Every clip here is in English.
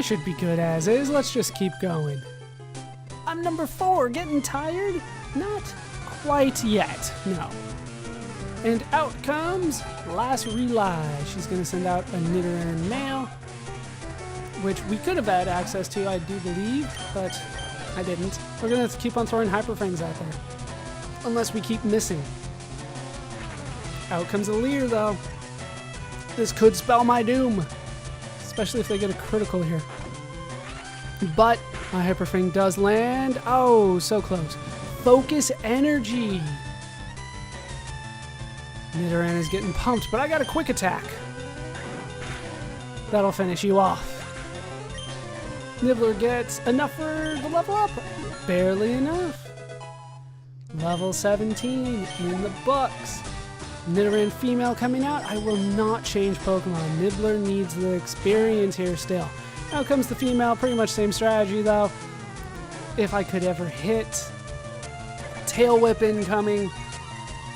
I should be good as is. Let's just keep going. I'm number 4, getting tired? Not quite yet, no. And out comes Last Relay. She's going to send out a Nidoran mail, which we could have had access to, I do believe, but I didn't. We're going to keep on throwing Hyper Fangs out there, unless we keep missing. Out comes a Leer, though. This could spell my doom, especially if they get a critical here. But my Hyper Fang does land. Oh, so close. Focus Energy. Nidoran is getting pumped, but I got a Quick Attack. That'll finish you off. Nibbler gets enough for the level up. Barely enough. Level 17 in the books. Nidoran female coming out. I will not change Pokemon. Nibbler needs the experience here still. Now comes the female. Pretty much same strategy though. If I could ever hit. Tail Whip incoming.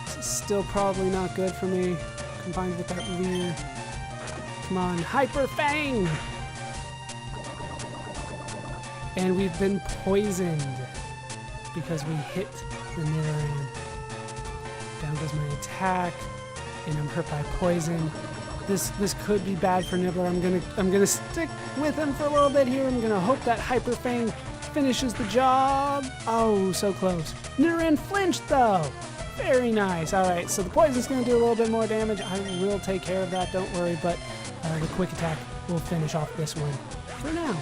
This is still probably not good for me. Combined with that Leer. Come on. Hyper Fang! And we've been poisoned because we hit the Nidoran. Down goes my attack, and I'm hurt by poison. This could be bad for Nibbler. I'm gonna stick with him for a little bit here. I'm gonna hope that Hyper Fang finishes the job. Oh, so close. Nidoran flinched though. Very nice. All right, so the poison's gonna do a little bit more damage. I will take care of that. Don't worry. But the Quick Attack will finish off this one for now.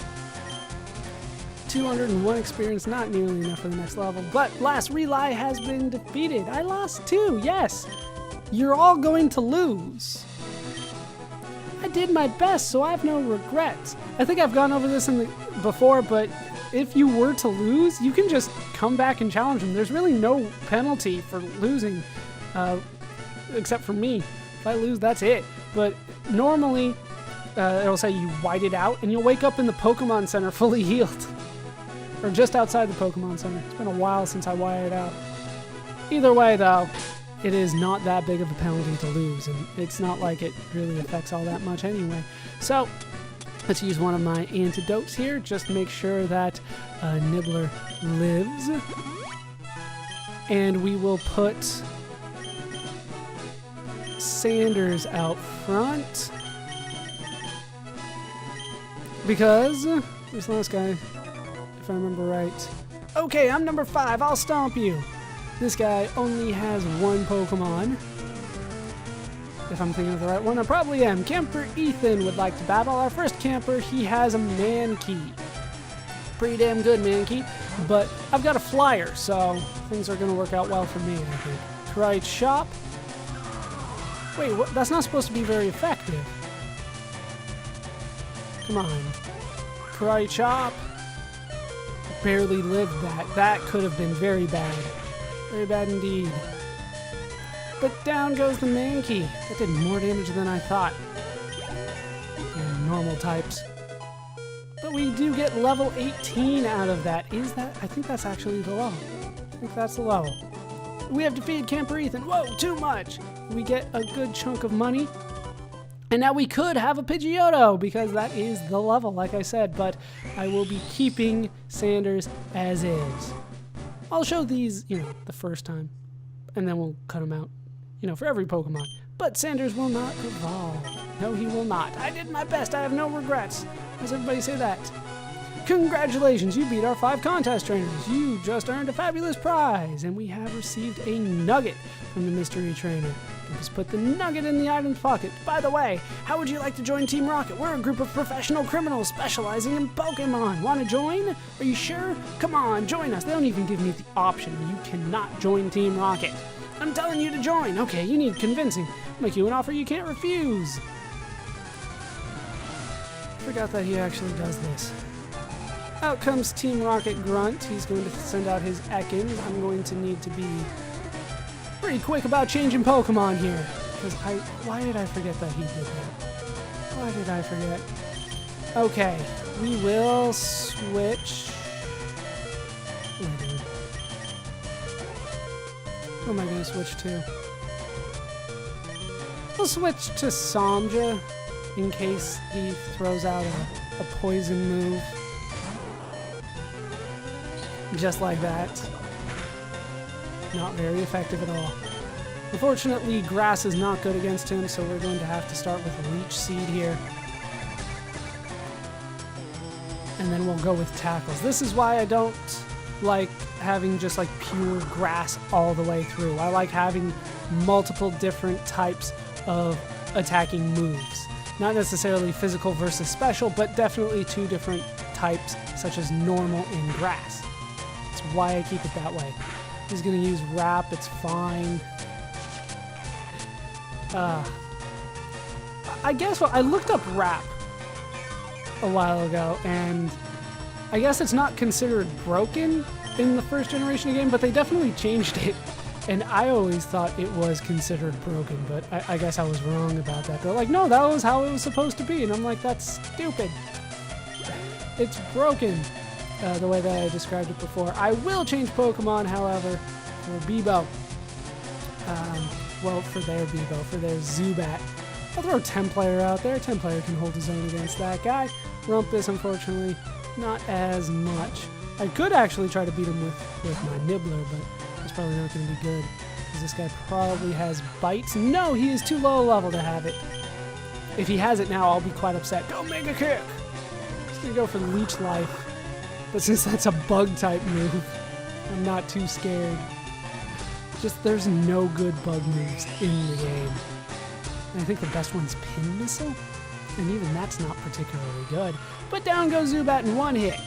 201 experience, not nearly enough for the next level. But Last Relay has been defeated. I lost 2, yes. You're all going to lose. I did my best, so I have no regrets. I think I've gone over this before, but if you were to lose, you can just come back and challenge them. There's really no penalty for losing, except for me. If I lose, that's it. But normally, it'll say you white it out, and you'll wake up in the Pokemon Center fully healed. Or just outside the Pokemon Center. It's been a while since I wired out. Either way, though, it is not that big of a penalty to lose, and it's not like it really affects all that much anyway. So, let's use one of my antidotes here. Just make sure that Nibbler lives. And we will put Sanders out front. Because this last guy, if I remember right. Okay, I'm number 5. I'll stomp you. This guy only has 1 Pokemon. If I'm thinking of the right one, I probably am. Camper Ethan would like to battle. Our first camper, he has a Mankey. Pretty damn good Mankey. But I've got a Flyer, so things are going to work out well for me, I think. Karate Chop. Wait, what? That's not supposed to be very effective. Come on. Karate Chop. Barely lived that. That could have been very bad. Very bad indeed. But down goes the Mankey. That did more damage than I thought. Normal types. But we do get level 18 out of that. Is that? I think that's actually the level. I think that's the level. We have defeated Camper Ethan. Whoa, too much. We get a good chunk of money. And now we could have a Pidgeotto, because that is the level, like I said, but I will be keeping Sanders as is. I'll show these, the first time, and then we'll cut them out, for every Pokemon. But Sanders will not evolve. No, he will not. I did my best. I have no regrets. Does everybody say that? Congratulations, you beat our 5 contest trainers. You just earned a fabulous prize, and we have received a nugget from the mystery trainer. Just put the nugget in the item's pocket. By the way, how would you like to join Team Rocket? We're a group of professional criminals specializing in Pokemon. Want to join? Are you sure? Come on, join us. They don't even give me the option. You cannot join Team Rocket. I'm telling you to join. Okay, you need convincing. I'll make you an offer you can't refuse. Forgot that he actually does this. Out comes Team Rocket Grunt. He's going to send out his Ekans. I'm going to need to be pretty quick about changing Pokemon here. Because why did I forget that he did that? Why did I forget? Okay, we will switch. Who am I going to switch to? We'll switch to Samja in case he throws out a a poison move. Just like that. Not very effective at all. Unfortunately, grass is not good against him, so we're going to have to start with Leech Seed here. And then we'll go with tackles. This is why I don't like having just like pure grass all the way through. I like having multiple different types of attacking moves. Not necessarily physical versus special, but definitely two different types, such as normal and grass. That's why I keep it that way. He's going to use Wrap, it's fine. I guess I looked up Wrap a while ago, and I guess it's not considered broken in the first generation game, but they definitely changed it. And I always thought it was considered broken, but I guess I was wrong about that. They're like, no, that was how it was supposed to be. And I'm like, that's stupid. It's broken, the way that I described it before. I will change Pokemon, however, for Bebo. Well, for their Bebo, for their Zubat. I'll throw Templayer out there. Templayer can hold his own against that guy. Rumpus, unfortunately, not as much. I could actually try to beat him with my Nibbler, but it's probably not going to be good, because this guy probably has bites. No, he is too low a level to have it. If he has it now, I'll be quite upset. Go Mega Kick! He's going to go for Leech Life. But since that's a bug type move, I'm not too scared. Just there's no good bug moves in the game. And I think the best one's Pin Missile, and even that's not particularly good. But down goes Zubat in one hit.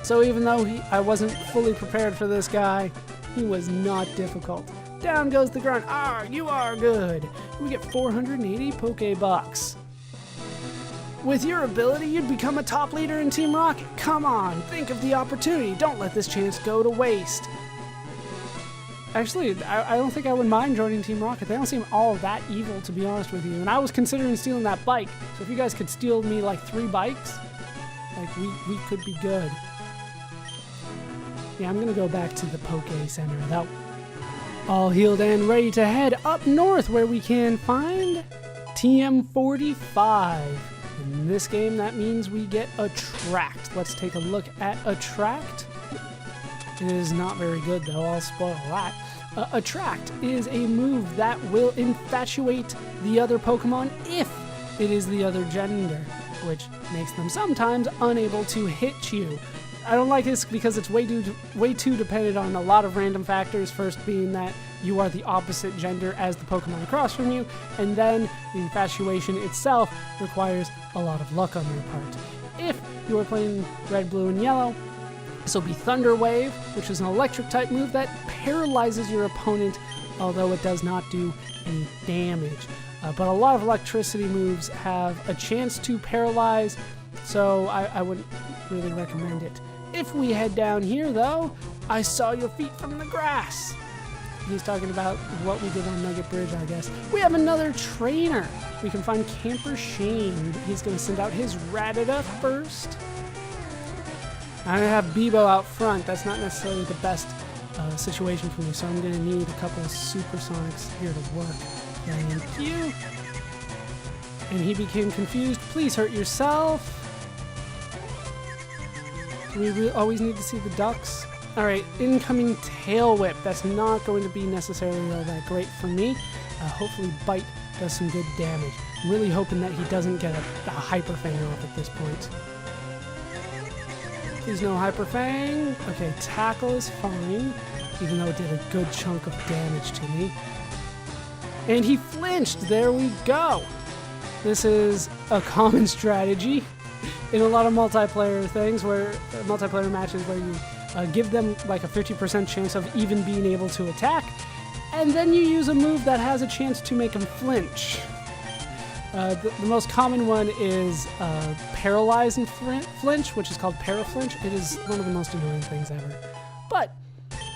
So even though I wasn't fully prepared for this guy, he was not difficult. Down goes the grunt. You are good. We get 480 Pokebucks. With your ability, you'd become a top leader in Team Rocket. Come on, think of the opportunity. Don't let this chance go to waste. Actually, I don't think I would mind joining Team Rocket. They don't seem all that evil, to be honest with you. And I was considering stealing that bike. So if you guys could steal me like 3 bikes, like we could be good. Yeah, I'm going to go back to the Poke Center, though. All healed and ready to head up north, where we can find TM45. In this game, that means we get Attract. Let's take a look at Attract. It is not very good, though. I'll spoil that. Attract is a move that will infatuate the other Pokemon if it is the other gender, which makes them sometimes unable to hit you. I don't like this because it's way too dependent on a lot of random factors. First being that you are the opposite gender as the Pokemon across from you, and then the infatuation itself requires a lot of luck on your part. If you are playing red, blue, and yellow, this will be Thunder Wave, which is an electric type move that paralyzes your opponent, although it does not do any damage. But a lot of electricity moves have a chance to paralyze, so I wouldn't really recommend it. If we head down here, though, I saw your feet from the grass. He's talking about what we did on Nugget Bridge, I guess. We have another trainer. We can find Camper Shane. He's going to send out his Rattata first. I have Bebo out front. That's not necessarily the best situation for me, so I'm going to need a couple of Supersonics here to work. Thank you. And he became confused. Please hurt yourself. We always need to see the ducks. Alright, incoming Tail Whip. That's not going to be necessarily all that great for me. Hopefully Bite does some good damage. I'm really hoping that he doesn't get a Hyper Fang off at this point. Please no Hyper Fang. Okay, Tackle is fine, even though it did a good chunk of damage to me. And he flinched. There we go. This is a common strategy in a lot of multiplayer things, where multiplayer matches where you give them like a 50% chance of even being able to attack, and then you use a move that has a chance to make them flinch. The most common one is Paralyze and Flinch, which is called Paraflinch. It is one of the most annoying things ever. But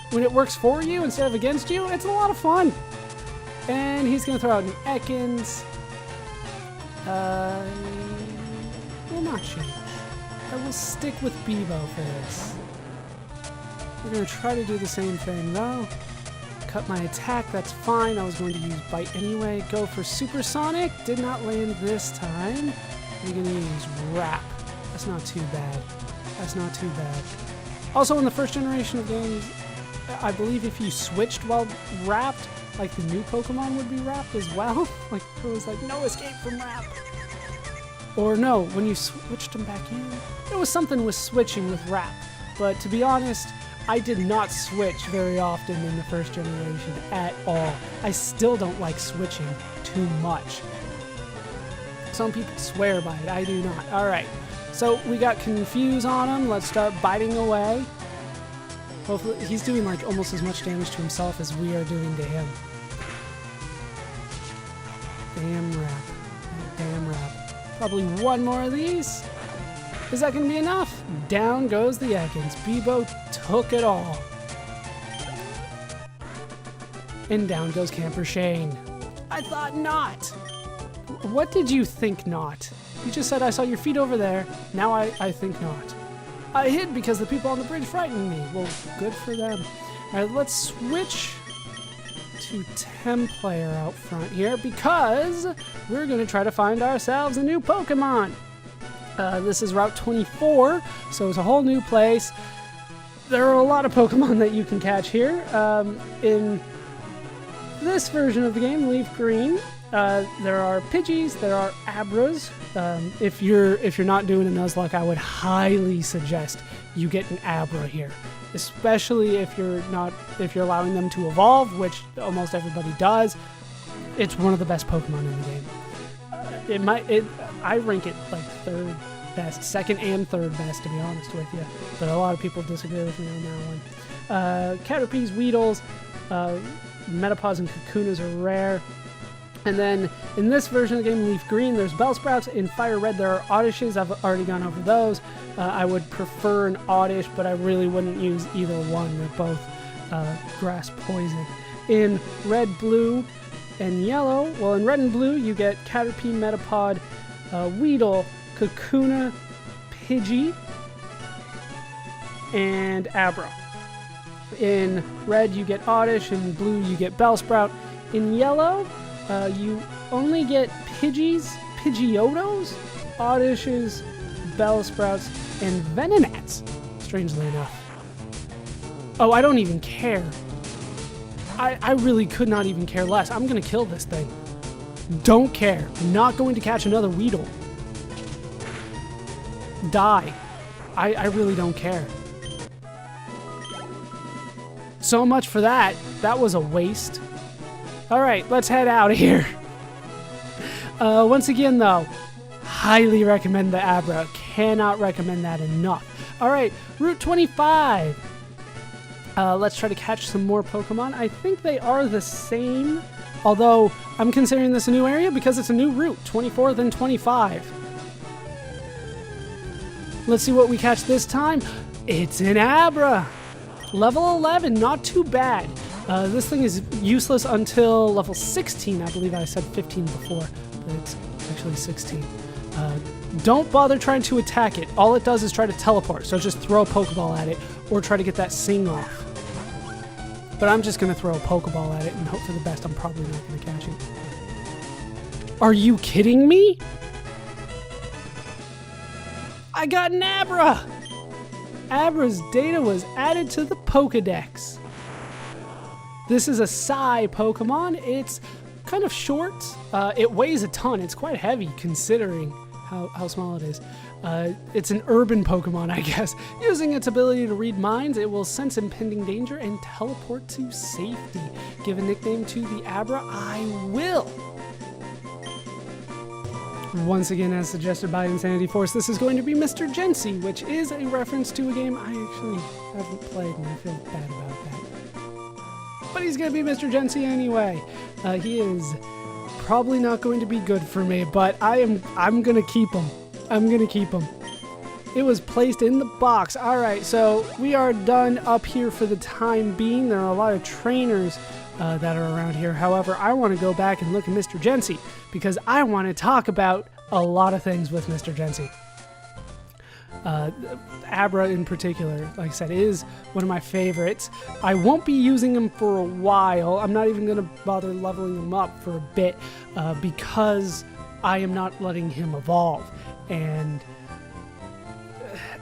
when it works for you instead of against you, it's a lot of fun. And he's going to throw out an Ekans. Will not change. I will stick with Bebo for this. We're going to try to do the same thing, though. Cut my attack, that's fine. I was going to use Bite anyway. Go for Supersonic. Did not land this time. I'm going to use Wrap. That's not too bad. That's not too bad. Also, in the first generation of games, I believe if you switched while wrapped, like the new Pokemon would be wrapped as well. Like there was like no escape from wrap. Or no, when you switched them back in, there was something with switching with wrap. But to be honest, I did not switch very often in the first generation at all. I still don't like switching too much. Some people swear by it, I do not. Alright, so we got Confuse on him. Let's start biting away. Hopefully, he's doing like almost as much damage to himself as we are doing to him. Damn wrap. Damn wrap. Probably one more of these. Is that going to be enough? Down goes the Ekans. Bebo took it all. And down goes Camper Shane. I thought not. What did you think not? You just said I saw your feet over there. Now I think not. I hid because the people on the bridge frightened me. Well, good for them. All right, let's switch to 10 player out front here because we're going to try to find ourselves a new Pokemon. This is Route 24, so it's a whole new place. There are a lot of Pokemon that you can catch here. In this version of the game, LeafGreen, there are Pidgeys, there are Abras. If you're not doing a Nuzlocke, I would highly suggest you get an Abra here, especially if you're allowing them to evolve, which almost everybody does. It's one of the best Pokemon in the game. I rank it like third best, second and third best, to be honest with you. But a lot of people disagree with me on that one. Caterpies, Weedles, Metapods, and Kakunas are rare. And then in this version of the game, LeafGreen, there's Bellsprouts. In Fire Red, there are Oddishes. I've already gone over those. I would prefer an Oddish, but I really wouldn't use either one. They're both grass poison. In Red, Blue, and Yellow, well, in Red and Blue, you get Caterpie, Metapod, Weedle, Kakuna, Pidgey, and Abra. In Red, you get Oddish. In Blue, you get Bellsprout. In Yellow, you only get Pidgeys, Pidgeotos, Oddishes, Bellsprouts, and Venonats, strangely enough. Oh, I don't even care. I really could not even care less. I'm going to kill this thing. Don't care. I'm not going to catch another Weedle. Die. I really don't care. So much for that. That was a waste. Alright, let's head out of here. Once again, though, highly recommend the Abra. Cannot recommend that enough. Alright, Route 25. Let's try to catch some more Pokemon. I think they are the same, although I'm considering this a new area because it's a new route, 24 then 25. Let's see what we catch this time. It's an Abra. Level 11, not too bad. This thing is useless until level 16. I believe I said 15 before, but it's actually 16. Don't bother trying to attack it. All it does is try to teleport, so just throw a Pokeball at it or try to get that Sing off. But I'm just going to throw a Pokeball at it and hope for the best. I'm probably not going to catch it. Are you kidding me? I got an Abra! Abra's data was added to the Pokedex. This is a Psy Pokemon. It's kind of short. It weighs a ton. It's quite heavy considering how small it is. It's an urban Pokemon, I guess. Using its ability to read minds, it will sense impending danger and teleport to safety. Give a nickname to the Abra. I will. Once again, as suggested by Insanity Force, this is going to be Mr. Jency, which is a reference to a game I actually haven't played, and I feel bad about that. But he's going to be Mr. Jency anyway. He is probably not going to be good for me, but I'm going to keep him. I'm going to keep him. It was placed in the box. All right, so we are done up here for the time being. There are a lot of trainers that are around here. However, I want to go back and look at Mr. Jency because I want to talk about a lot of things with Mr. Jency. Abra in particular, like I said, is one of my favorites. I won't be using him for a while. I'm not even going to bother leveling him up for a bit because I am not letting him evolve. And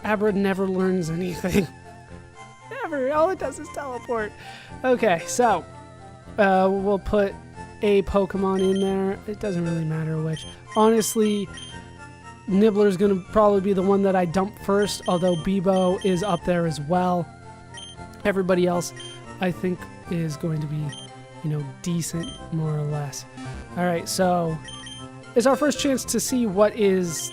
Abra never learns anything. Never. All it does is teleport. Okay, so we'll put a Pokemon in there. It doesn't really matter which. Honestly, Nibbler's going to probably be the one that I dump first, although Bebo is up there as well. Everybody else, I think, is going to be, decent, more or less. All right, so it's our first chance to see what is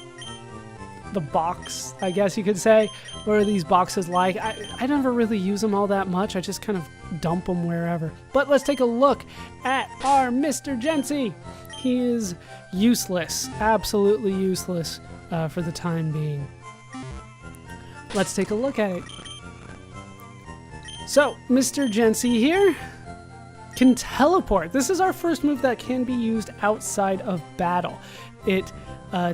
the box, I guess you could say. What are these boxes like? I never really use them all that much. I just kind of dump them wherever. But let's take a look at our Mr. Jensy. He is useless, absolutely useless for the time being. Let's take a look at it. So, Mr. Jensy here can teleport. This is our first move that can be used outside of battle. It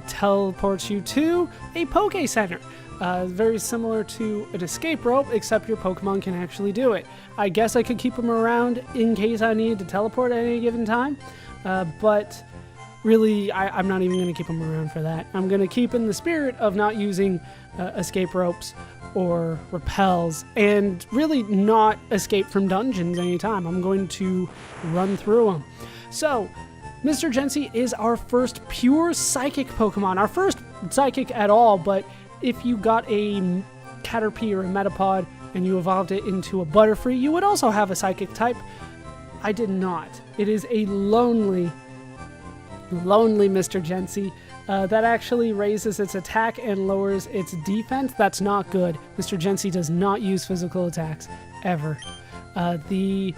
teleports you to a Poke Center. Very similar to an escape rope, except your Pokemon can actually do it. I guess I could keep them around in case I needed to teleport at any given time, but really, I'm not even going to keep them around for that. I'm going to keep in the spirit of not using escape ropes or repels, and really not escape from dungeons anytime. I'm going to run through them. So, Mr. Jensy is our first pure psychic Pokemon. Our first psychic at all, but if you got a Caterpie or a Metapod and you evolved it into a Butterfree, you would also have a psychic type. I did not. It is a lonely Mr. Jensy that actually raises its attack and lowers its defense. That's not good. Mr. Jensy does not use physical attacks, ever. The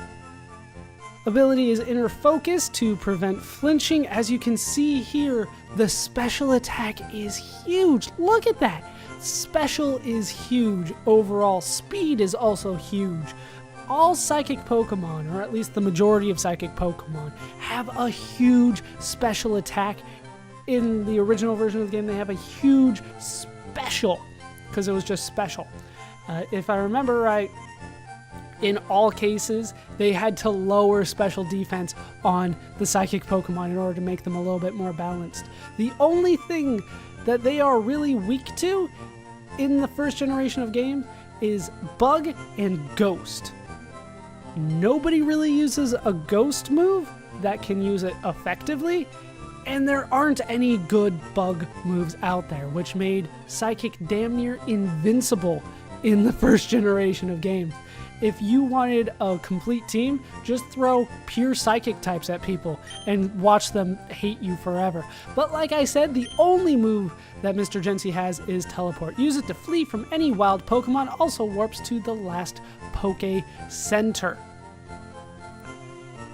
ability is Inner Focus to prevent flinching. As you can see here, the special attack is huge. Look at that. Special is huge. Overall speed is also huge. All psychic Pokemon, or at least the majority of psychic Pokemon, have a huge special attack. In the original version of the game, they have a huge special, because it was just special. If I remember right, in all cases, they had to lower special defense on the psychic Pokemon in order to make them a little bit more balanced. The only thing that they are really weak to in the first generation of games is Bug and Ghost. Nobody really uses a Ghost move that can use it effectively, and there aren't any good Bug moves out there, which made Psychic damn near invincible in the first generation of games. If you wanted a complete team, just throw pure Psychic types at people and watch them hate you forever. But like I said, the only move that Mr. Jensy has is Teleport. Use it to flee from any wild Pokemon, also warps to the last Poke Center.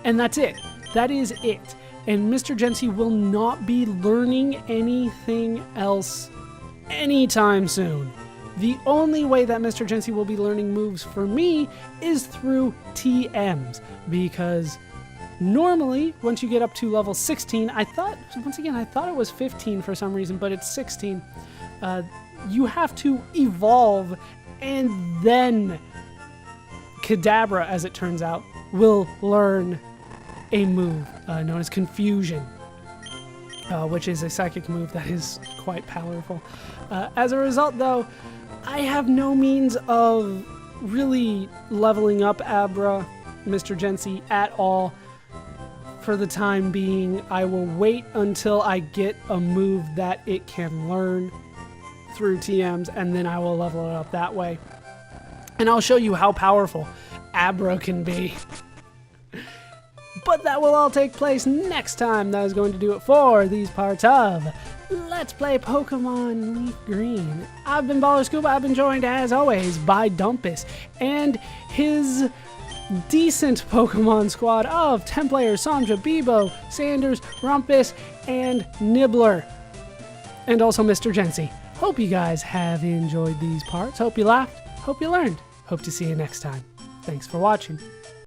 And that's it. That is it. And Mr. Jensy will not be learning anything else anytime soon. The only way that Mr. Jensy will be learning moves for me is through TMs, because normally, once you get up to level 16, I thought it was 15 for some reason, but it's 16, you have to evolve, and then Kadabra, as it turns out, will learn a move known as Confusion, which is a psychic move that is quite powerful. As a result, though, I have no means of really leveling up Abra, Mr. Jensy, at all. For the time being, I will wait until I get a move that it can learn through TMs, and then I will level it up that way. And I'll show you how powerful Abra can be. But that will all take place next time. That is going to do it for these parts of Let's Play Pokémon LeafGreen. I've been Baller Scuba. I've been joined, as always, by Dumpus and his decent Pokemon squad of 10 players: Sandra, Bebo, Sanders, Rumpus, and Nibbler. And also Mr. Jensy. Hope you guys have enjoyed these parts. Hope you laughed. Hope you learned. Hope to see you next time. Thanks for watching.